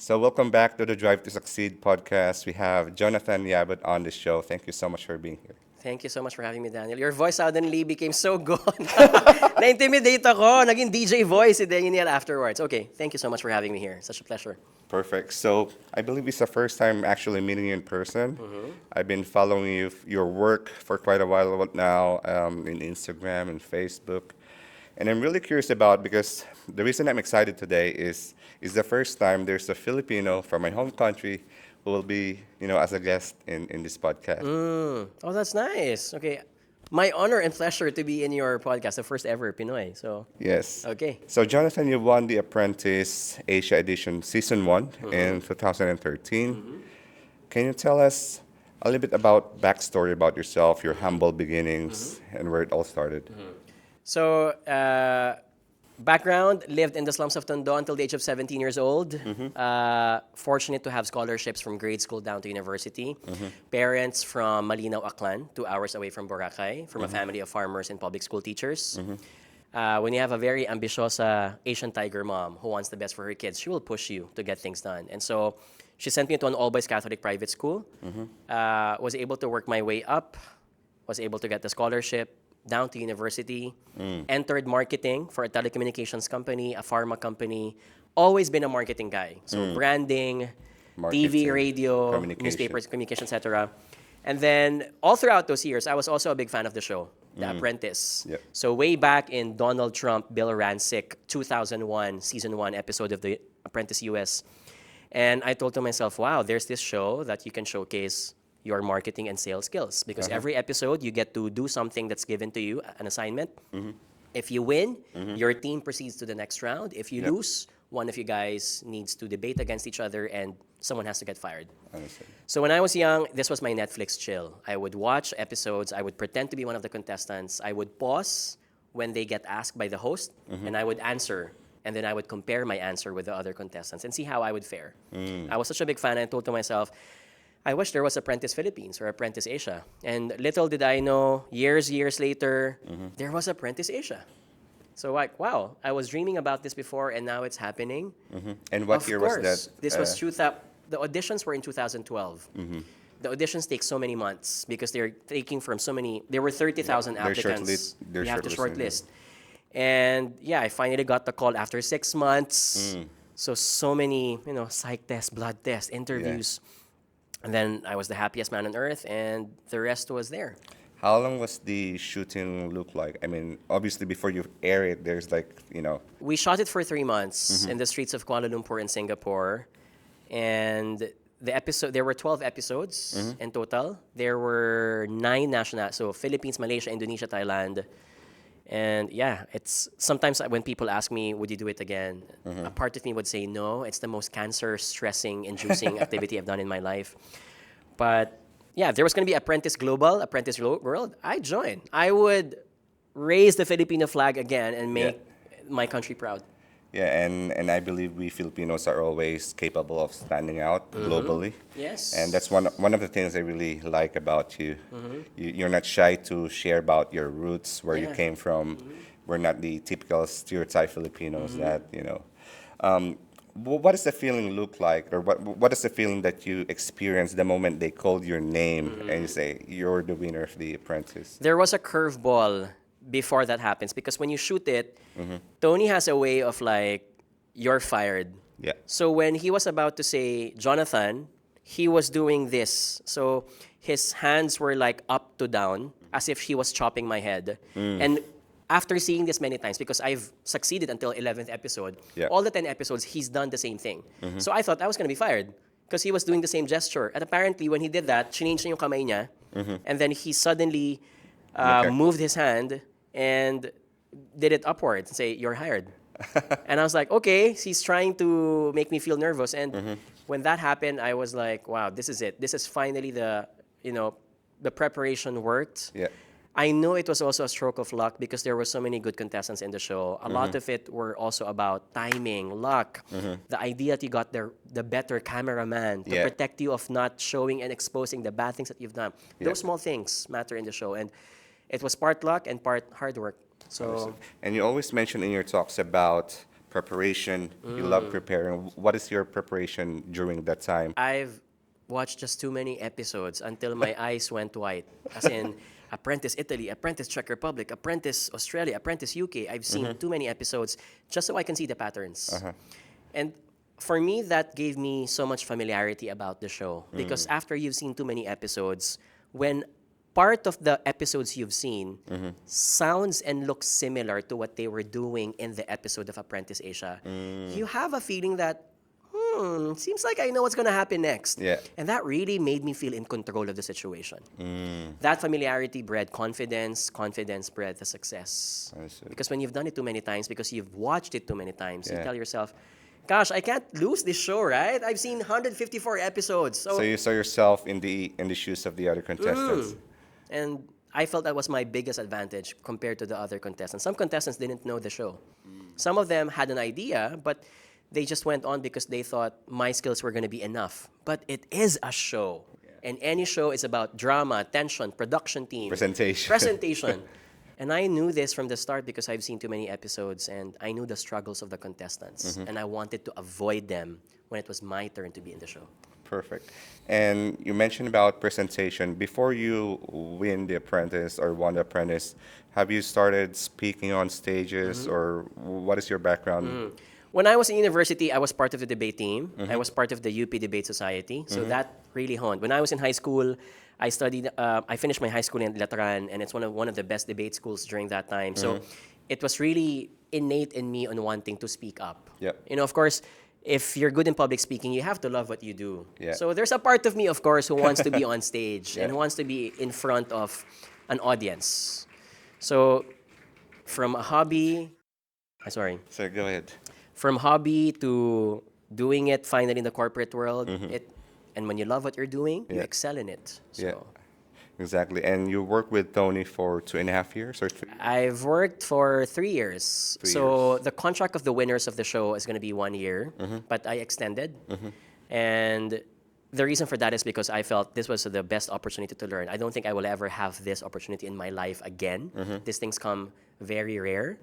So welcome back to the Drive to Succeed podcast. We have Jonathan Yabut on the show. Thank you so much for being here. Thank you so much for having me, Daniel. Your voice suddenly became so good. Na-intimidate ako. Naging DJ voice si Danielle afterwards. Okay, thank you so much for having me here. Such a pleasure. Perfect. So I believe it's the first time actually meeting you in person. I've been following your work for quite a while now in Instagram and Facebook. And I'm really curious about because the reason I'm excited today is the first time there's a Filipino from my home country who will be, as a guest in this podcast. Oh, that's nice. Okay. My honor and pleasure to be in your podcast, the first ever Pinoy. So, Yes. okay. So Jonathan, you won the Apprentice Asia edition season 1 in 2013. Can you tell us a little bit about backstory about yourself, your humble beginnings, and where it all started? So, background, lived in the slums of Tondo until the age of 17 years old. Fortunate to have scholarships from grade school down to university. Parents from Malinaw, Aklan, 2 hours away from Boracay, from a family of farmers and public school teachers. When you have a very ambitious Asian tiger mom who wants the best for her kids, she will push you to get things done. And so she sent me to an all-boys Catholic private school. Was able to work my way up, was able to get the scholarship, down to university, entered marketing for a telecommunications company, a pharma company, always been a marketing guy. So branding, Marketing, TV, radio, communication. newspapers, communication, etc. And then all throughout those years, I was also a big fan of the show, The Apprentice. Yep. So way back in Donald Trump, Bill Rancic, 2001, season 1 episode of The Apprentice US. And I told to myself, wow, there's this show that you can showcase your marketing and sales skills because every episode you get to do something that's given to you, an assignment. If you win, your team proceeds to the next round. If you lose, one of you guys needs to debate against each other and someone has to get fired. Understood. So when I was young, this was my Netflix chill. I would watch episodes, I would pretend to be one of the contestants, I would pause when they get asked by the host, and I would answer. And then I would compare my answer with the other contestants and see how I would fare. I was such a big fan, I told to myself, I wish there was Apprentice Philippines or Apprentice Asia. And little did I know, years later, there was Apprentice Asia. So like, wow, I was dreaming about this before and now it's happening. And what Of year course, was that? this was the auditions were in 2012. The auditions take so many months because they're taking from so many, there were 30,000 applicants. they're You have to shortlisting, shortlist. And yeah, I finally got the call after 6 months. So many, psych tests, blood tests, interviews. And then I was the happiest man on earth, and the rest was there. How long was the shooting look like? I mean, obviously before you air it, there's We shot it for 3 months in the streets of Kuala Lumpur and Singapore. And there were 12 episodes in total. There were 9 national, so Philippines, Malaysia, Indonesia, Thailand. And yeah, it's sometimes when people ask me, would you do it again? A part of me would say no. It's the most cancer, stressing, inducing activity I've done in my life. But yeah, there was going to be Apprentice Global, Apprentice World. I'd join. I would raise the Filipino flag again and make my country proud. Yeah, and I believe we Filipinos are always capable of standing out globally. Yes. And that's one of the things I really like about you. You're not shy to share about your roots, where you Yeah. came from. We're not the typical stereotype Filipinos that. What does the feeling look like, or what is the feeling that you experience the moment they called your name and you say you're the winner of the Apprentice? There was a curveball before that happens because when you shoot it, Tony has a way of like, you're fired. Yeah. So when he was about to say Jonathan, he was doing this. So his hands were like up to down as if he was chopping my head. And after seeing this many times, because I've succeeded until 11th episode, all the 10 episodes, he's done the same thing. So I thought I was going to be fired because he was doing the same gesture. And apparently when he did that, change niya yung kamay niya. And then he suddenly moved his hand and did it upwards and say, you're hired. And I was like, okay, he's trying to make me feel nervous. And when that happened, I was like, wow, this is it. This is finally the preparation worked. Yeah. I know it was also a stroke of luck because there were so many good contestants in the show. A lot of it were also about timing, luck, the idea that you got the better cameraman to protect you of not showing and exposing the bad things that you've done. Those small things matter in the show. And it was part luck and part hard work. So, And you always mention in your talks about preparation. You love preparing. What is your preparation during that time? I've watched just too many episodes until my eyes went white. As in, Apprentice Italy, Apprentice Czech Republic, Apprentice Australia, Apprentice UK. I've seen too many episodes just so I can see the patterns. And for me, that gave me so much familiarity about the show. Because after you've seen too many episodes, when part of the episodes you've seen sounds and looks similar to what they were doing in the episode of Apprentice Asia, you have a feeling that, seems like I know what's going to happen next. Yeah. And that really made me feel in control of the situation. That familiarity bred confidence, confidence bred the success. I see. Because when you've done it too many times, because you've watched it too many times, you Yeah. tell yourself, gosh, I can't lose this show, right? I've seen 154 episodes. So you saw yourself in the shoes of the other contestants. And I felt that was my biggest advantage compared to the other contestants. Some contestants didn't know the show. Some of them had an idea, but they just went on because they thought my skills were going to be enough. But it is a show. And any show is about drama, tension, production team. Presentation. And I knew this from the start because I've seen too many episodes and I knew the struggles of the contestants. And I wanted to avoid them when it was my turn to be in the show. Perfect. And you mentioned about presentation. Before you win the Apprentice or won the Apprentice, have you started speaking on stages or what is your background? When I was in university, I was part of the debate team. I was part of the UP Debate Society. So that really honed. When I was in high school, I studied. I finished my high school in Latran, and it's one of the best debate schools during that time. So it was really innate in me on wanting to speak up. Yep. You know, of course, if you're good in public speaking, you have to love what you do. Yeah. So there's a part of me, of course, who wants to be on stage and who wants to be in front of an audience. So from a hobby, So go ahead. from hobby to doing it finally in the corporate world, and when you love what you're doing, you Yeah. excel in it. So Yeah. Exactly. And you worked with Tony for 2.5 years or 3? I've worked for 3 years. 3 So years. the contract of the winners of the show is going to be 1 year, but I extended. And the reason for that is because I felt this was the best opportunity to learn. I don't think I will ever have this opportunity in my life again. These things come very rare.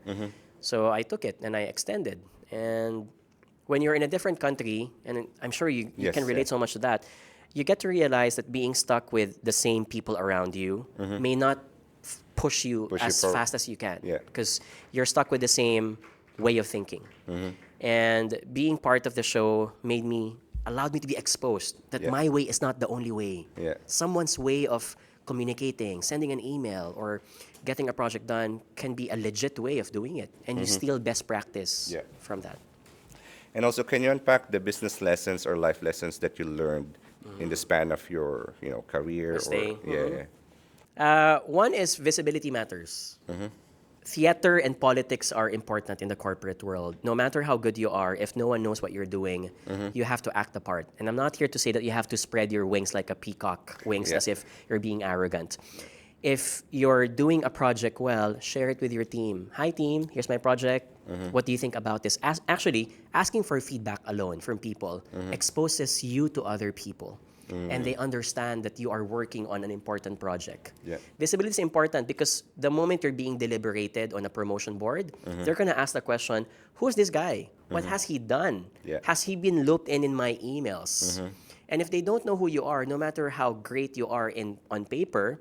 So I took it and I extended. And when you're in a different country, and I'm sure you Yes, can relate yeah. so much to that, you get to realize that being stuck with the same people around you may not push you Push you as forward. fast as you can. Yeah. Because you're stuck with the same way of thinking. And being part of the show allowed me to be exposed that Yeah. my way is not the only way. Yeah. Someone's way of communicating, sending an email, or getting a project done can be a legit way of doing it. And you steal best practice Yeah. from that. And also, can you unpack the business lessons or life lessons that you learned in the span of your, career? Or stay. One is visibility matters. Theater and politics are important in the corporate world. No matter how good you are, if no one knows what you're doing, you have to act the part. And I'm not here to say that you have to spread your wings like a peacock wings Yeah. as if you're being arrogant. If you're doing a project well, share it with your team. Hi team, here's my project. What do you think about this? Actually, asking for feedback alone from people exposes you to other people. And they understand that you are working on an important project. Yeah. Visibility is important because the moment you're being deliberated on a promotion board, they're going to ask the question, who's this guy? What has he done? Yeah. Has he been looped in my emails? And if they don't know who you are, no matter how great you are on paper,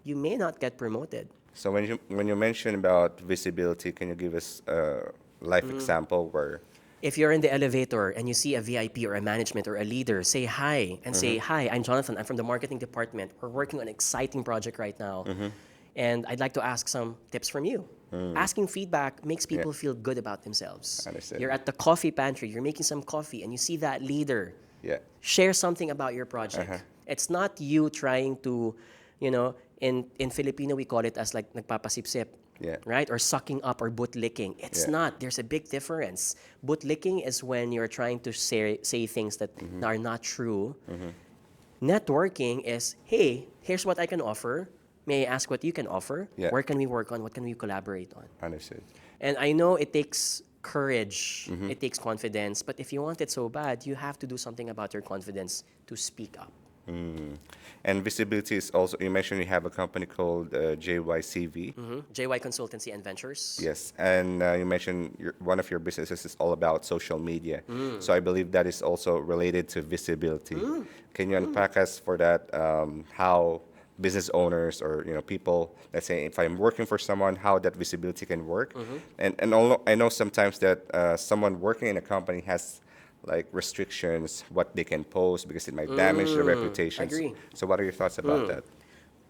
you may not get promoted. So when you mention about visibility, can you give us a life example where? If you're in the elevator and you see a VIP or a management or a leader, say hi and say, hi, I'm Jonathan. I'm from the marketing department. We're working on an exciting project right now. And I'd like to ask some tips from you. Asking feedback makes people feel good about themselves. Understand. You're at the coffee pantry, you're making some coffee, and you see that leader. Yeah. Share something about your project. It's not you trying to, in Filipino we call it as like nagpapasipsip. Yeah. Right? Or sucking up or bootlicking. It's Yeah. not. There's a big difference. Bootlicking is when you're trying to say things that are not true. Networking is, hey, here's what I can offer. May I ask what you can offer? Yeah. Where can we work on? What can we collaborate on? Understood. And I know it takes courage, it takes confidence, but if you want it so bad, you have to do something about your confidence to speak up. And visibility is also, you mentioned you have a company called JYCV. JY Consultancy and Ventures. Yes, and you mentioned one of your businesses is all about social media. So I believe that is also related to visibility. Can you unpack us for that, how business owners or people, let's say if I'm working for someone, how that visibility can work? And I know sometimes that someone working in a company has like restrictions, what they can post because it might damage their reputation. Agree. So what are your thoughts about that?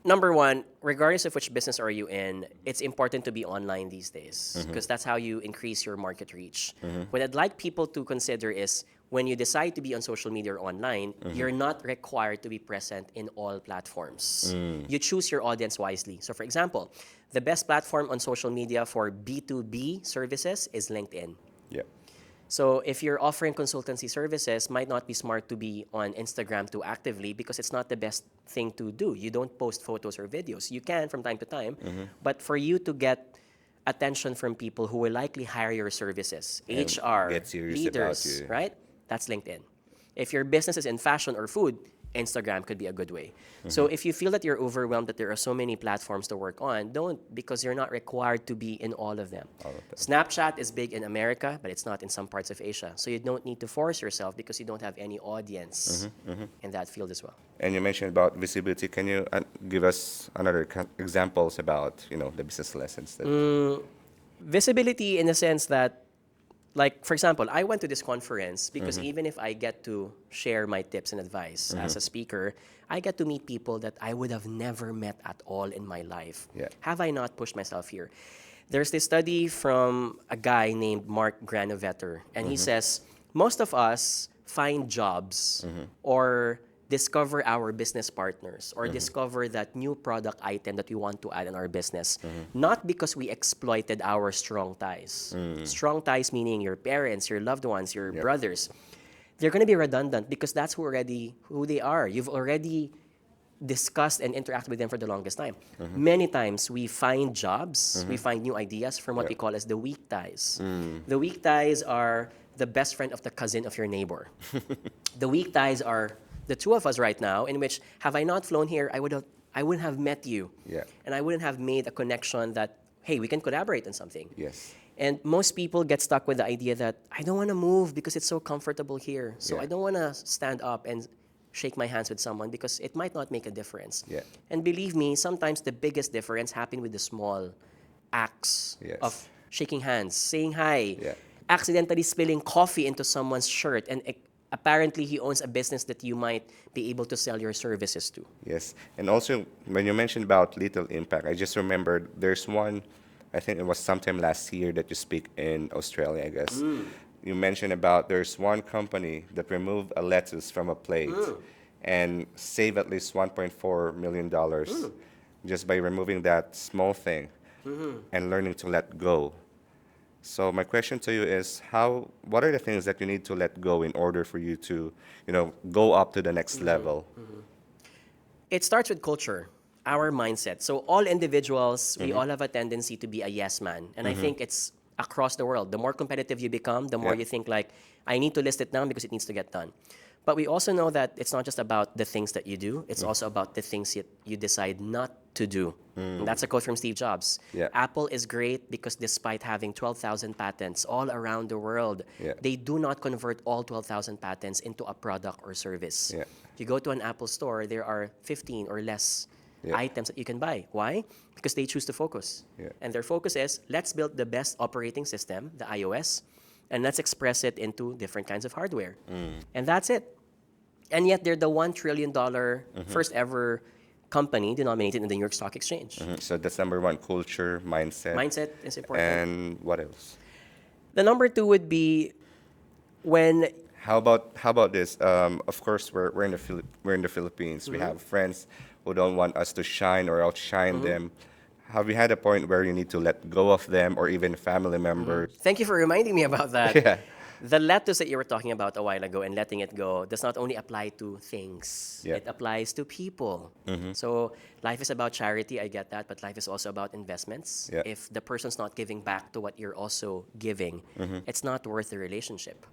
Number one, regardless of which business are you in, it's important to be online these days because that's how you increase your market reach. What I'd like people to consider is when you decide to be on social media or online, you're not required to be present in all platforms. You choose your audience wisely. So for example, the best platform on social media for B2B services is LinkedIn. Yeah. So if you're offering consultancy services, might not be smart to be on Instagram too actively because it's not the best thing to do. You don't post photos or videos. You can from time to time, but for you to get attention from people who will likely hire your services, And HR, get serious leaders, about you. right? That's LinkedIn. If your business is in fashion or food, Instagram could be a good way. So if you feel that you're overwhelmed, that there are so many platforms to work on, don't, because you're not required to be in all of them. Snapchat is big in America, but it's not in some parts of Asia. So you don't need to force yourself because you don't have any audience in that field as well. And you mentioned about visibility. Can you give us another examples about the business lessons that? Visibility in the sense that, like, for example, I went to this conference because even if I get to share my tips and advice as a speaker, I get to meet people that I would have never met at all in my life. Yeah. Have I not pushed myself here? There's this study from a guy named Mark Granovetter, and he says most of us find jobs or discover our business partners or discover that new product item that we want to add in our business, not because we exploited our strong ties. Strong ties meaning your parents, your loved ones, your brothers. They're going to be redundant because that's who they are. You've already discussed and interacted with them for the longest time. Many times we find jobs, we find new ideas from what we call as the weak ties. The weak ties are the best friend of the cousin of your neighbor. The weak ties are the two of us right now, in which, have I not flown here, I wouldn't have met you. Yeah. And I wouldn't have made a connection that, hey, we can collaborate on something. Yes. And most people get stuck with the idea that I don't want to move because it's so comfortable here. So Yeah. I don't want to stand up and shake my hands with someone because it might not make a difference. Yeah. And believe me, sometimes the biggest difference happens with the small acts Yes. of shaking hands, saying hi, Yeah. accidentally spilling coffee into someone's shirt, and apparently he owns a business that you might be able to sell your services to. Yes. And also, when you mentioned about little impact, I just remembered there's one, I think it was sometime last year that you speak in Australia, I guess. You mentioned about there's one company that removed a lettuce from a plate and save at least $1.4 million just by removing that small thing and learning to let go. So my question to you is, what are the things that you need to let go in order for you to, go up to the next level? It starts with culture, our mindset. So all individuals, we all have a tendency to be a yes man. And I think it's across the world. The more competitive you become, the more Yeah. you think like, I need to list it down because it needs to get done. But we also know that it's not just about the things that you do, it's also about the things you decide not to do. And that's a quote from Steve Jobs. Yeah. Apple is great because despite having 12,000 patents all around the world, Yeah. they do not convert all 12,000 patents into a product or service. Yeah. You go to an Apple store, there are 15 or less Yeah. items that you can buy. Why? Because they choose to focus. Yeah. And their focus is, let's build the best operating system, the iOS, and let's express it into different kinds of hardware. And that's it. And yet they're the $1 trillion first ever company denominated in the New York Stock Exchange. So that's number one, culture, mindset. Mindset is important. And what else? The number two would be when How about this? Of course, we're in the Philippines. We have friends who don't want us to shine or outshine them. Have you had a point where you need to let go of them or even family members? Thank you for reminding me about that. Yeah. The lettuce that you were talking about a while ago and letting it go does not only apply to things, Yeah. it applies to people. So life is about charity, I get that, but life is also about investments. Yeah. If the person's not giving back to what you're also giving, it's not worth the relationship.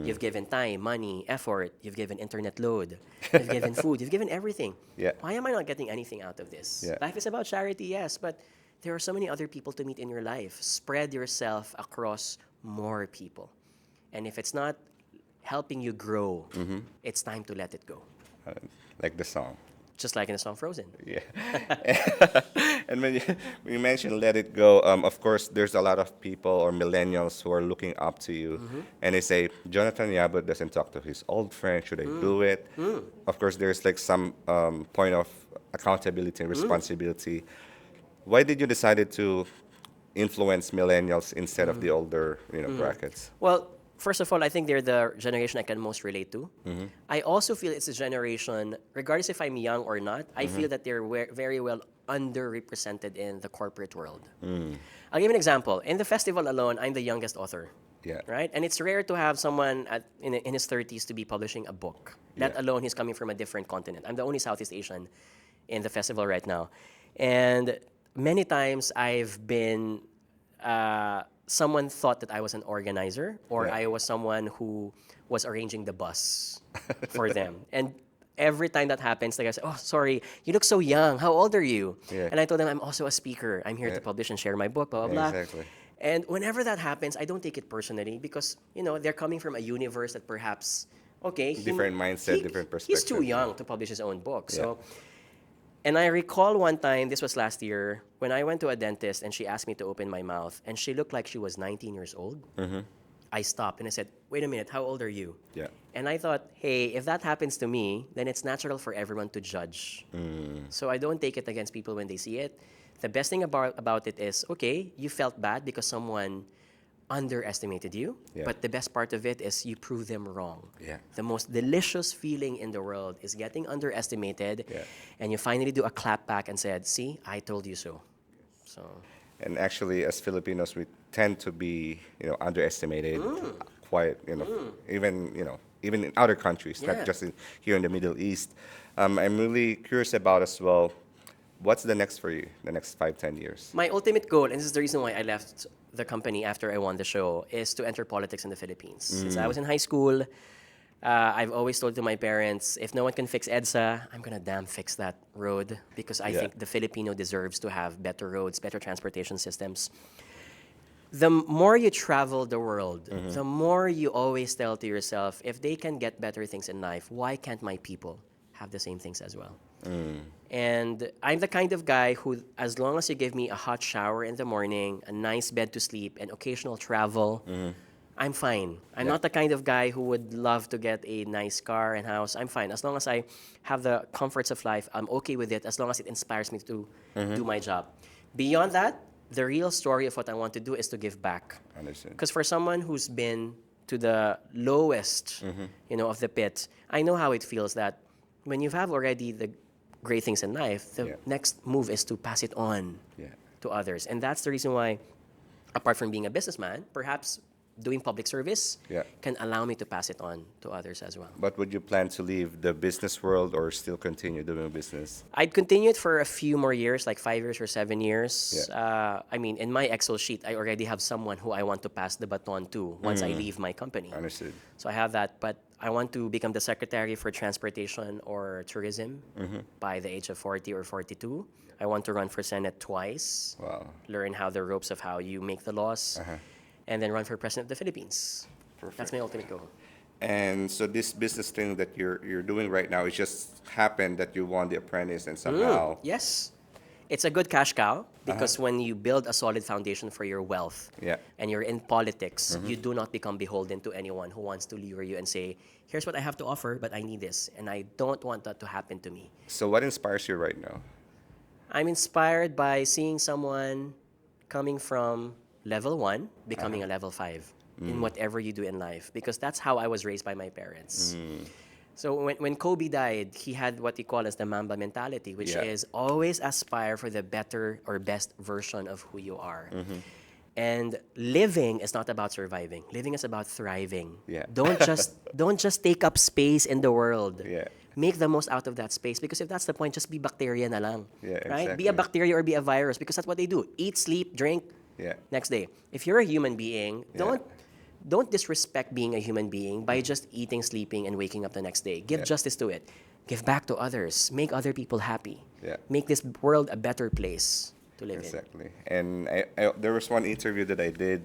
You've given time, money, effort, you've given internet load, you've given food, you've given everything. Yeah. Why am I not getting anything out of this? Yeah. Life is about charity, yes, but there are so many other people to meet in your life. Spread yourself across more people. And if it's not helping you grow, it's time to let it go. Like the song. Just like in the song Frozen. Yeah. And when you mentioned let it go, of course, there's a lot of people or millennials who are looking up to you, and they say, Jonathan Yabut doesn't talk to his old friend. Should I do it? Of course, there's like some point of accountability and responsibility. Why did you decide to influence millennials instead of the older, brackets? Well, first of all, I think they're the generation I can most relate to. I also feel it's a generation, regardless if I'm young or not, I feel that they're very well underrepresented in the corporate world. I'll give an example. In the festival alone, I'm the youngest author. Yeah. Right? And it's rare to have someone in his 30s to be publishing a book, let Yeah. alone he's coming from a different continent. I'm the only Southeast Asian in the festival right now. And many times I've been, someone thought that I was an organizer or Yeah. I was someone who was arranging the bus for them. And every time that happens, like I say, oh, sorry, you look so young. How old are you? Yeah. And I told them, I'm also a speaker. I'm here Yeah. to publish and share my book, blah, blah, blah. Exactly. And whenever that happens, I don't take it personally because, they're coming from a universe that perhaps, okay, Different mindset, different He's too perspective. young to publish his own book. So, and I recall one time, this was last year, when I went to a dentist and she asked me to open my mouth and she looked like she was 19 years old. I stopped and I said, wait a minute, how old are you? Yeah. And I thought, hey, if that happens to me, then it's natural for everyone to judge. So I don't take it against people when they see it. The best thing about it is, okay, you felt bad because someone underestimated you, Yeah. but the best part of it is you prove them wrong. Yeah. The most delicious feeling in the world is getting underestimated, Yeah. and you finally do a clap back and said, see, I told you so. So, And actually, as Filipinos, we tend to be, underestimated, quite, even, even in other countries, Yeah. not just here in the Middle East. I'm really curious about as well, what's the next for you, the next 5, 10 years? my ultimate goal, and this is the reason why I left the company after I won the show, is to enter politics in the Philippines. Since I was in high school, I've always told to my parents, if no one can fix EDSA, I'm gonna damn fix that road because I Yeah. think the Filipino deserves to have better roads, better transportation systems. The more you travel the world, the more you always tell to yourself, if they can get better things in life, why can't my people have the same things as well? And I'm the kind of guy who, as long as you give me a hot shower in the morning, a nice bed to sleep, and occasional travel, I'm fine. I'm not the kind of guy who would love to get a nice car and house. I'm fine. As long as I have the comforts of life, I'm okay with it, as long as it inspires me to do my job. Beyond that, the real story of what I want to do is to give back. Understand. Because for someone who's been to the lowest, of the pit, I know how it feels that when you have already the great things in life, the Yeah. next move is to pass it on Yeah. to others. And that's the reason why, apart from being a businessman, perhaps doing public service Yeah. can allow me to pass it on to others as well. But would you plan to leave the business world or still continue doing business? I'd continue it for a few more years, like 5 years or 7 years. Yeah. In my Excel sheet, I already have someone who I want to pass the baton to once I leave my company. Understood. So I have that, but I want to become the secretary for transportation or tourism by the age of 40 or 42. I want to run for Senate twice, Wow. learn how the ropes of how you make the laws, and then run for president of the Philippines. That's my ultimate goal. And so this business thing that you're doing right now, it just happened that you won the Apprentice and somehow. Yes. It's a good cash cow because when you build a solid foundation for your wealth Yeah. and you're in politics, you do not become beholden to anyone who wants to lure you and say, here's what I have to offer, but I need this. And I don't want that to happen to me. So what inspires you right now? I'm inspired by seeing someone coming from level 1, becoming a level 5 in whatever you do in life, because that's how I was raised by my parents. So when Kobe died, he had what he call as the Mamba mentality, which Yeah. is always aspire for the better or best version of who you are. And living is not about surviving. Living is about thriving. Yeah. Don't just take up space in the world. Yeah. Make the most out of that space, because if that's the point, just be bacteria na lang. Yeah, Right? Be a exactly. bacteria or be a virus, because that's what they do. Eat, sleep, drink. Yeah. Next day. If you're a human being, Yeah. don't disrespect being a human being by just eating, sleeping, and waking up the next day. Give Yeah. justice to it. Give back to others. Make other people happy. Yeah. Make this world a better place to live in. Exactly. And there was one interview that I did.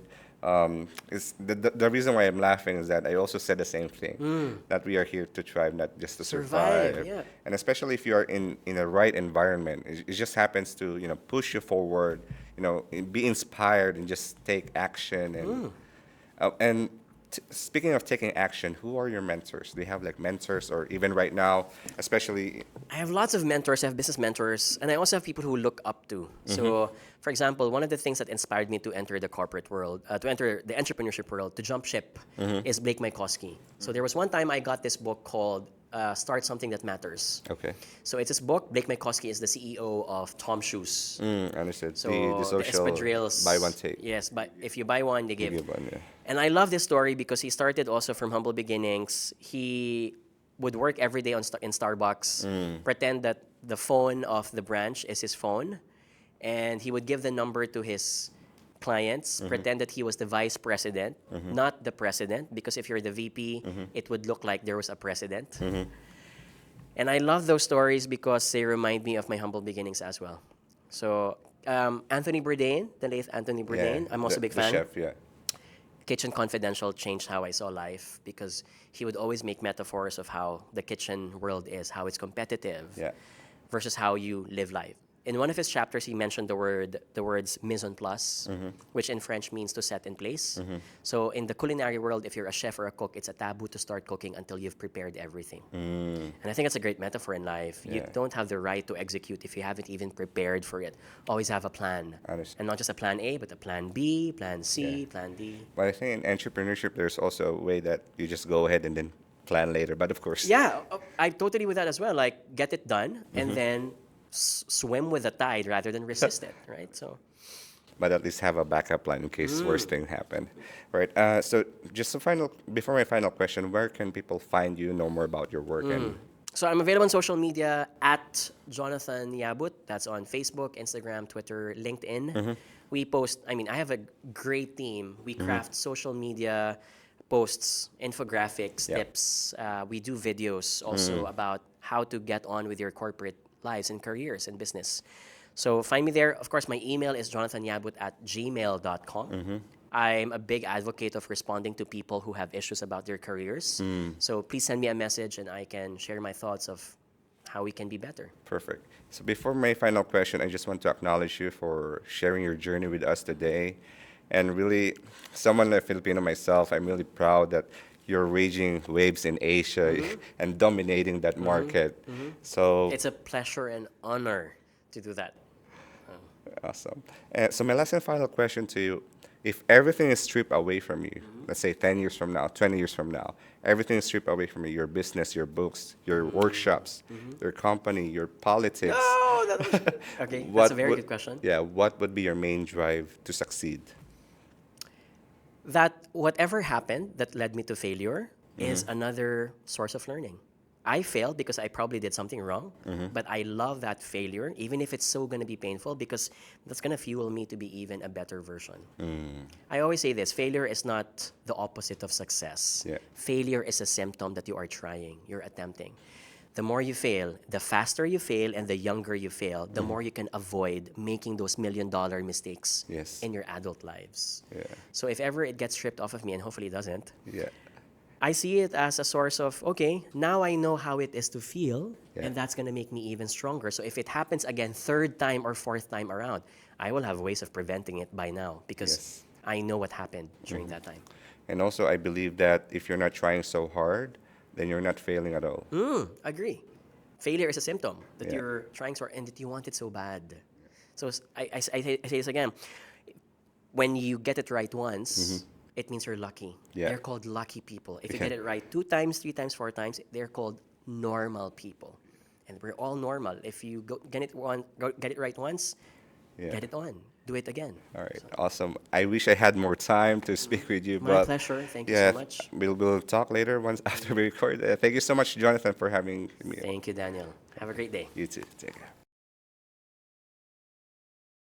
Is the reason why I'm laughing is that I also said the same thing, that we are here to thrive, not just to survive. Yeah. And especially if you are in a right environment, it just happens to push you forward. Be inspired and just take action. And speaking of taking action, who are your mentors? Do you have like mentors, or even right now, especially? I have lots of mentors. I have business mentors, and I also have people who look up to. So, for example, one of the things that inspired me to enter the corporate world, to enter the entrepreneurship world, to jump ship, is Blake Mycoskie. So there was one time I got this book called Start Something That Matters. Okay. So it's this book. Blake Mycoskie is the CEO of Tom Shoes. Understood. So The social espadrilles. buy one take. Yes, but if you buy one, they give. Give one, yeah. And I love this story because he started also from humble beginnings. He would work every day in Starbucks, pretend that the phone of the branch is his phone, and he would give the number to his clients, pretend that he was the vice president, not the president, because if you're the VP, it would look like there was a president. And I love those stories because they remind me of my humble beginnings as well. So Anthony Bourdain, the late Anthony Bourdain, Yeah, I'm also a big fan. The chef, yeah. Kitchen Confidential changed how I saw life because he would always make metaphors of how the kitchen world is, how it's competitive Yeah. versus how you live life. In one of his chapters, he mentioned the words mise en place, which in French means to set in place. So in the culinary world, if you're a chef or a cook, it's a taboo to start cooking until you've prepared everything. And I think it's a great metaphor in life. You Yeah. don't have the right to execute if you haven't even prepared for it. Always have a plan. Understood. And not just a plan A, but a plan B, plan C, Yeah. plan D. But I think in entrepreneurship, there's also a way that you just go ahead and then plan later. But of course, Yeah, I totally with that as well. Like, get it done and then swim with the tide rather than resist it, right? So, but at least have a backup plan in case worse thing happen, right? So just before my final question, where can people find you, know more about your work, and so I'm available on social media at Jonathan Yabut. That's on Facebook, Instagram, Twitter, LinkedIn. We post, I mean, I have a great team. We craft social media posts, infographics, Yeah. tips. We do videos also about how to get on with your corporate lives and careers and business. So find me there. Of course, my email is jonathanyabut@gmail.com. I'm a big advocate of responding to people who have issues about their careers. So please send me a message and I can share my thoughts of how we can be better. perfect. So before my final question, I just want to acknowledge you for sharing your journey with us today. And really, someone a Filipino myself, I'm really proud that you're raging waves in Asia and dominating that market. So It's a pleasure and honor to do that. awesome. So my last and final question to you: if everything is stripped away from you, let's say 10 years from now, 20 years from now, everything is stripped away from you, your business, your books, your workshops, your company, your politics. Okay, what that's a very would- good question. Yeah, what would be your main drive to succeed? That whatever happened that led me to failure is another source of learning. I failed because I probably did something wrong, but I love that failure, even if it's so going to be painful, because that's going to fuel me to be even a better version. I always say this: failure is not the opposite of success. Yeah. Failure is a symptom that you are trying, you're attempting. The more you fail, the faster you fail, and the younger you fail, the more you can avoid making those $1,000,000 mistakes Yes. in your adult lives. Yeah. So if ever it gets stripped off of me, and hopefully it doesn't, Yeah. I see it as a source of, okay, now I know how it is to feel, Yeah. and that's going to make me even stronger. So if it happens again, third time or fourth time around, I will have ways of preventing it by now because Yes. I know what happened during that time. And also, I believe that if you're not trying so hard, then you're not failing at all. Agree. Failure is a symptom that Yeah. you're trying so hard and that you want it so bad. So I say this again. When you get it right once, it means you're lucky. Yeah. They're called lucky people. If you get it right 2 times, 3 times, 4 times, they're called normal people. And we're all normal. If you get it right once, Yeah. get it on. do it again. All right, awesome. I wish I had more time to speak with you, My but pleasure. Thank you yeah, so much. we'll talk later once after we record. Thank you so much, Jonathan, for having me. Thank you, Daniel. Have a great day. You too. Take care.